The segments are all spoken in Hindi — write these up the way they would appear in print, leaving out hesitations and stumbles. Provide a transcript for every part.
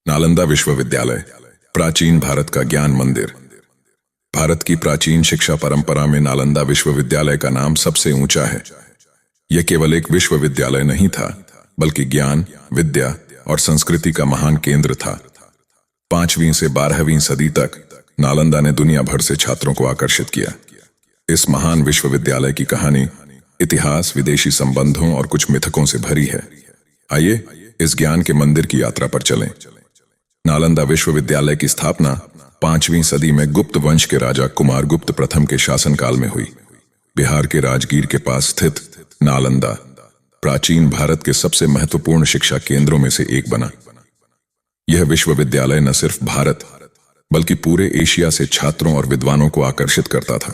नालंदा विश्वविद्यालय, प्राचीन भारत का ज्ञान मंदिर। भारत की प्राचीन शिक्षा परंपरा में नालंदा विश्वविद्यालय का नाम सबसे ऊंचा है। यह केवल एक विश्वविद्यालय नहीं था, बल्कि ज्ञान, विद्या और संस्कृति का महान केंद्र था। 5वीं से 12वीं सदी तक नालंदा ने दुनिया भर से छात्रों को आकर्षित किया। इस महान विश्वविद्यालय की कहानी इतिहास, विदेशी संबंधों और कुछ मिथकों से भरी है। आइए इस ज्ञान के मंदिर की यात्रा पर चलें। नालंदा विश्वविद्यालय की स्थापना 5वीं सदी में गुप्त वंश के राजा कुमारगुप्त प्रथम के शासनकाल में हुई। बिहार के राजगीर के पास स्थित नालंदा प्राचीन भारत के सबसे महत्वपूर्ण शिक्षा केंद्रों में से एक बना। यह विश्वविद्यालय न सिर्फ भारत बल्कि पूरे एशिया से छात्रों और विद्वानों को आकर्षित करता था।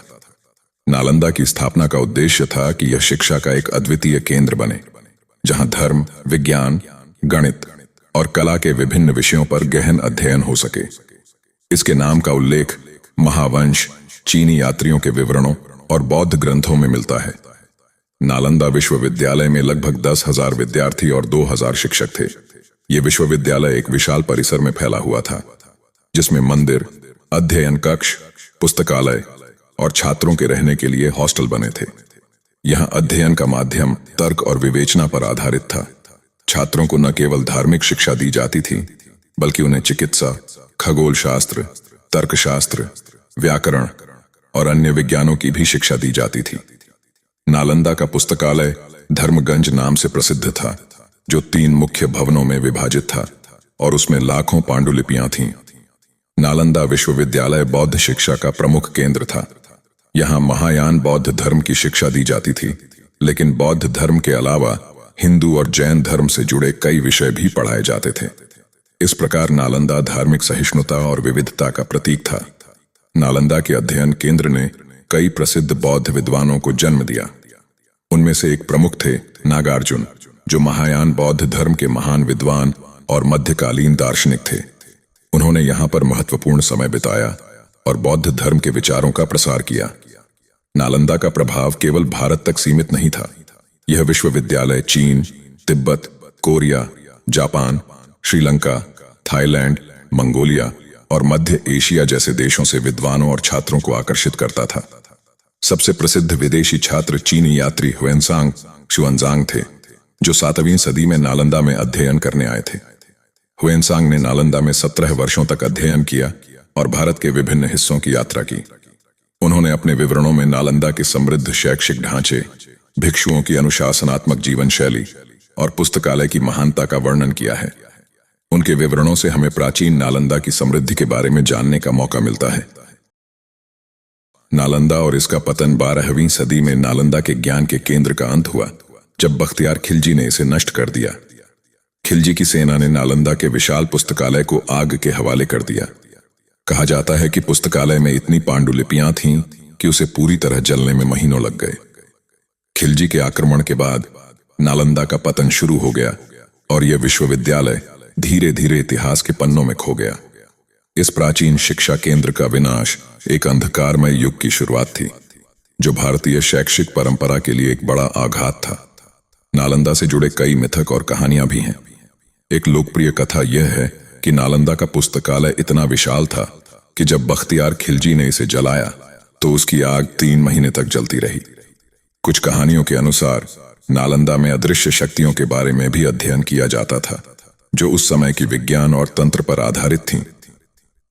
नालंदा की स्थापना का उद्देश्य था कि यह शिक्षा का एक अद्वितीय केंद्र बने, जहां धर्म, विज्ञान, गणित और कला के विभिन्न विषयों पर गहन अध्ययन हो सके। इसके नाम का उल्लेख महावंश, चीनी यात्रियों के विवरणों और बौद्ध ग्रंथों में मिलता है। नालंदा विश्वविद्यालय में लगभग 10,000 विद्यार्थी और 2,000 शिक्षक थे। यह विश्वविद्यालय एक विशाल परिसर में फैला हुआ था, जिसमें मंदिर, अध्ययन कक्ष, पुस्तकालय और छात्रों के रहने के लिए हॉस्टल बने थे। यहाँ अध्ययन का माध्यम तर्क और विवेचना पर आधारित था। छात्रों को न केवल धार्मिक शिक्षा दी जाती थी, बल्कि उन्हें चिकित्सा, खगोल शास्त्र, तर्कशास्त्र, व्याकरण और अन्य विज्ञानों की भी शिक्षा दी जाती थी। नालंदा का पुस्तकालय धर्मगंज नाम से प्रसिद्ध था, जो 3 मुख्य भवनों में विभाजित था और उसमें लाखों पांडुलिपियां थीं। नालंदा विश्वविद्यालय बौद्ध शिक्षा का प्रमुख केंद्र था। यहाँ महायान बौद्ध धर्म की शिक्षा दी जाती थी, लेकिन बौद्ध धर्म के अलावा हिंदू और जैन धर्म से जुड़े कई विषय भी पढ़ाए जाते थे। इस प्रकार नालंदा धार्मिक सहिष्णुता और विविधता का प्रतीक था। नालंदा के अध्ययन केंद्र ने कई प्रसिद्ध बौद्ध विद्वानों को जन्म दिया। उनमें से एक प्रमुख थे नागार्जुन, जो महायान बौद्ध धर्म के महान विद्वान और मध्यकालीन दार्शनिक थे। उन्होंने यहाँ पर महत्वपूर्ण समय बिताया और बौद्ध धर्म के विचारों का प्रसार किया। नालंदा का प्रभाव केवल भारत तक सीमित नहीं था। यह विश्वविद्यालय चीन, Tibet, Korea, Japan, Sri Lanka, Thailand, Mongolia और मध्य एशिया जैसे देशों से विद्वानों और छात्रों को आकर्षित करता था। सबसे प्रसिद्ध विदेशी छात्र चीनी यात्री ह्वेनसांग शुआनजांग थे, जो 7वीं सदी में नालंदा में अध्ययन करने आए थे। ह्वेनसांग ने नालंदा में 17 वर्षों तक अध्ययन किया और भारत के विभिन्न हिस्सों की यात्रा की। उन्होंने अपने विवरणों में नालंदा के समृद्ध शैक्षिक ढांचे, भिक्षुओं की अनुशासनात्मक जीवन शैली और पुस्तकालय की महानता का वर्णन किया है। उनके विवरणों से हमें प्राचीन नालंदा की समृद्धि के बारे में जानने का मौका मिलता है। नालंदा और इसका पतन 12वीं सदी में नालंदा के ज्ञान के केंद्र का अंत हुआ, जब बख्तियार खिलजी ने इसे नष्ट कर दिया। खिलजी की सेना ने नालंदा के विशाल पुस्तकालय को आग के हवाले कर दिया। कहा जाता है कि पुस्तकालय में इतनी पांडुलिपियां थीं कि उसे पूरी तरह जलने में महीनों लग गए। खिलजी के आक्रमण के बाद नालंदा का पतन शुरू हो गया और यह विश्वविद्यालय धीरे धीरे इतिहास के पन्नों में खो गया। इस प्राचीन शिक्षा केंद्र का विनाश एक अंधकारमय युग की शुरुआत थी, जो भारतीय शैक्षिक परंपरा के लिए एक बड़ा आघात था। नालंदा से जुड़े कई मिथक और कहानियां भी हैं। एक लोकप्रिय कथा यह है कि नालंदा का पुस्तकालय इतना विशाल था कि जब बख्तियार खिलजी ने इसे जलाया तो उसकी आग 3 महीने तक जलती रही। कुछ कहानियों के अनुसार नालंदा में अदृश्य शक्तियों के बारे में भी अध्ययन किया जाता था, जो उस समय की विज्ञान और तंत्र पर आधारित थीं।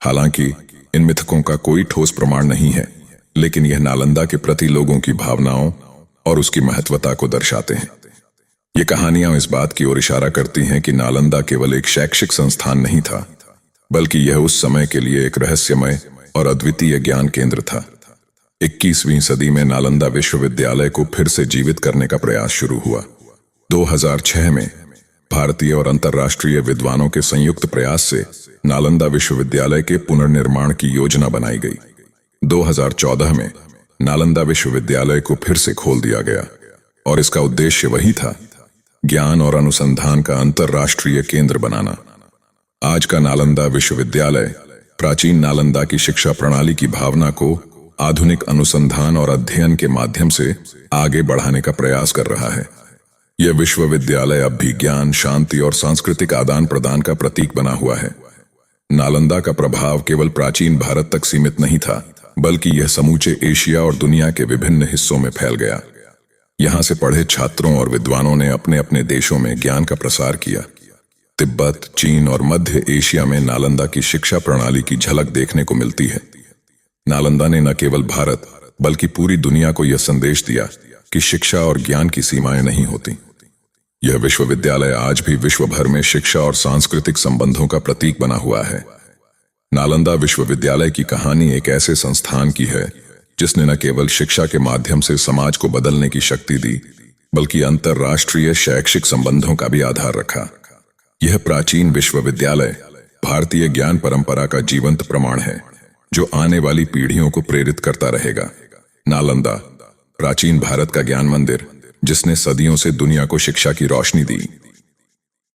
हालांकि इन मिथकों का कोई ठोस प्रमाण नहीं है, लेकिन यह नालंदा के प्रति लोगों की भावनाओं और उसकी महत्वता को दर्शाते हैं। ये कहानियां इस बात की ओर इशारा करती हैं कि नालंदा केवल एक शैक्षिक संस्थान नहीं था, बल्कि यह उस समय के लिए एक रहस्यमय और अद्वितीय ज्ञान केंद्र था। 21वीं सदी में नालंदा विश्वविद्यालय को फिर से जीवित करने का प्रयास शुरू हुआ। 2006 में भारतीय और अंतर्राष्ट्रीय विद्वानों के संयुक्त प्रयास से नालंदा विश्वविद्यालय के पुनर्निर्माण की योजना बनाई गई। 2014 में नालंदा विश्वविद्यालय को फिर से खोल दिया गया और इसका उद्देश्य वही था, ज्ञान और अनुसंधान का अंतर्राष्ट्रीय केंद्र बनाना। आज का नालंदा विश्वविद्यालय प्राचीन नालंदा की शिक्षा प्रणाली की भावना को आधुनिक अनुसंधान और अध्ययन के माध्यम से आगे बढ़ाने का प्रयास कर रहा है। यह विश्वविद्यालय अब भी ज्ञान, शांति और सांस्कृतिक आदान प्रदान का प्रतीक बना हुआ है। नालंदा का प्रभाव केवल प्राचीन भारत तक सीमित नहीं था, बल्कि यह समूचे एशिया और दुनिया के विभिन्न हिस्सों में फैल गया। यहाँ से पढ़े छात्रों और विद्वानों ने अपने अपने देशों में ज्ञान का प्रसार किया। तिब्बत, चीन और मध्य एशिया में नालंदा की शिक्षा प्रणाली की झलक देखने को मिलती है। नालंदा ने न केवल भारत बल्कि पूरी दुनिया को यह संदेश दिया कि शिक्षा और ज्ञान की सीमाएं नहीं होती। यह विश्वविद्यालय आज भी विश्व भर में शिक्षा और सांस्कृतिक संबंधों का प्रतीक बना हुआ है। नालंदा विश्वविद्यालय की कहानी एक ऐसे संस्थान की है जिसने न केवल शिक्षा के माध्यम से समाज को बदलने की शक्ति दी, बल्कि अंतर्राष्ट्रीय शैक्षिक संबंधों का भी आधार रखा। यह प्राचीन विश्वविद्यालय भारतीय ज्ञान परंपरा का जीवंत प्रमाण है, जो आने वाली पीढ़ियों को प्रेरित करता रहेगा। नालंदा, प्राचीन भारत का ज्ञान मंदिर, जिसने सदियों से दुनिया को शिक्षा की रोशनी दी।